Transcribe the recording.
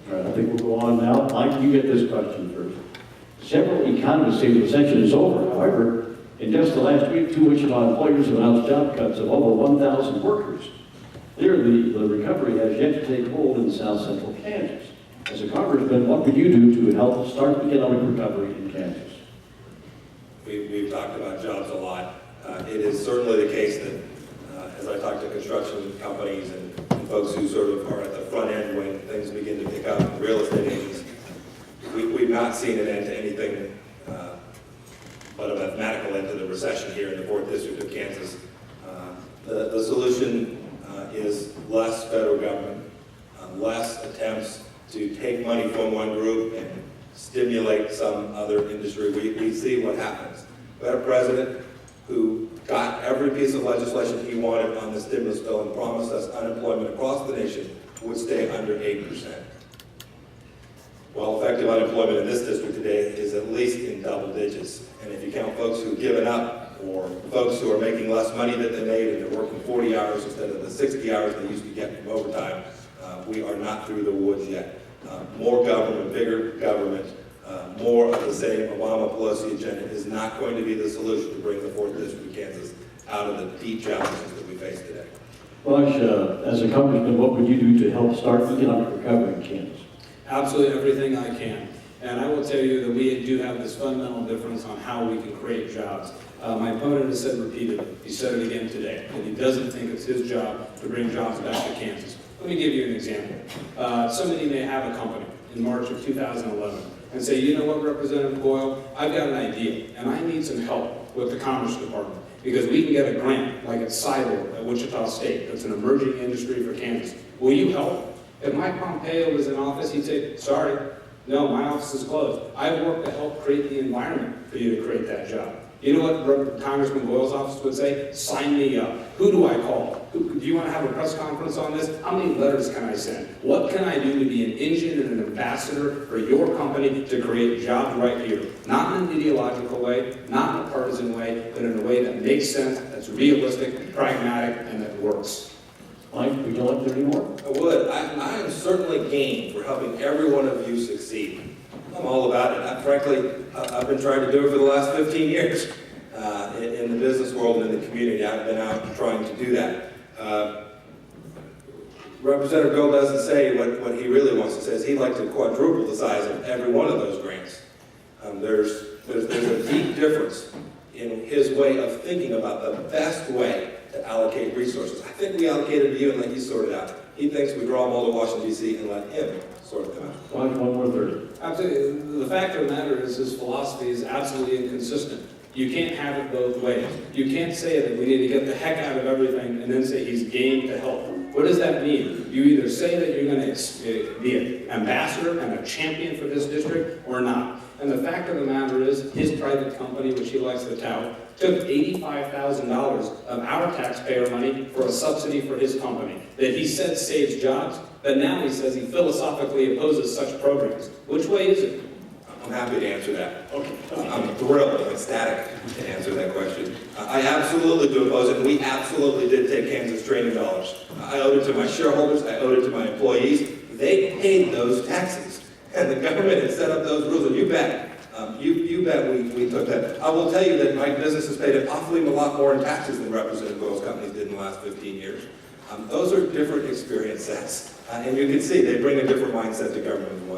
All right, I think we'll go on now. Mike, you get this question first. Several economists say the recession is over. However, in just the last week, 2 Wichita employers have announced job cuts of over 1,000 workers. Clearly, the recovery has yet to take hold in south central Kansas. As a congressman, what could you do to help start economic recovery in Kansas? We've talked about jobs a lot. It is certainly the case that as I talk to construction companies and folks who sort of are at the front end when things begin to pick up, real estate agents, we've not seen an end to anything but a mathematical end to the recession here in the 4th District of Kansas. The solution is less federal government, less attempts to take money from one group and stimulate some other industry. We see what happens. We had a president who got every piece of legislation he wanted on the stimulus bill and promised us unemployment across the nation would stay under 8%. Well, effective unemployment in this district today is at least in double digits. And if you count folks who've given up or folks who are making less money than they made and they're working 40 hours instead of the 60 hours they used to get from overtime, we are not through the woods yet. More government, bigger government, more of the same Obama-Pelosi agenda is not going to be the solution to bring the 4th District of Kansas out of the deep challenges that we face today. Raj, as a congressman, what would you do to help start economic recovery in Kansas? Absolutely everything I can. And I will tell you that we do have this fundamental difference on how we can create jobs. My opponent has said repeatedly, he said it again today, that he doesn't think it's his job to bring jobs back to Kansas. Let me give you an example. Somebody may have a company in March of 2011 and say, you know what, Representative Goyle, I've got an idea and I need some help with the Commerce Department because we can get a grant like at Cyber at Wichita State. That's an emerging industry for Kansas. Will you help? If Mike Pompeo was in office, he'd say, sorry, no, my office is closed. I work to help create the environment for you to create that job. You know what Congressman Goyle's office would say? Sign me up. Who do I call? Do you want to have a press conference on this? How many letters can I send? What can I do to be an engine and an ambassador for your company to create jobs right here? Not in an ideological way, not in a partisan way, but in a way that makes sense, that's realistic, pragmatic, and that works. Mike, would you like to do any more? I would. I am certainly game for helping every one of you succeed. I'm all about it. Frankly, I've been trying to do it for the last 15 years in the business world and in the community. I've been out trying to do that. Representative Goyle doesn't say what he really wants to say. Is he'd like to quadruple the size of every one of those grants. There's a deep difference in his way of thinking about the best way to allocate resources. I think we allocate it to you and let you sort it out. He thinks we draw them all to Washington, D.C. and let him sort them out. Raj, one more 30. Absolutely. The fact of the matter is his philosophy is absolutely inconsistent. You can't have it both ways. You can't say that we need to get the heck out of everything and then say he's game to help. What does that mean? You either say that you're going to be an ambassador and a champion for this district or not. And the fact of the matter is his private company, which he likes to tout, took $85,000 of our taxpayer money for a subsidy for his company that he said saves jobs, but now he says he philosophically opposes such programs. Which way is it? I'm happy to answer that. Okay. I'm thrilled and ecstatic to answer that question. I absolutely do oppose it, and we absolutely did take Kansas training dollars. I owed it to my shareholders, I owed it to my employees. They paid those taxes, and the government had set up those rules, and you bet. You bet we took that. I will tell you that my business has paid an awfully lot more in taxes than Representative Goyle's companies did in the last 15 years. Those are different experience sets, and you can see they bring a different mindset to government as well.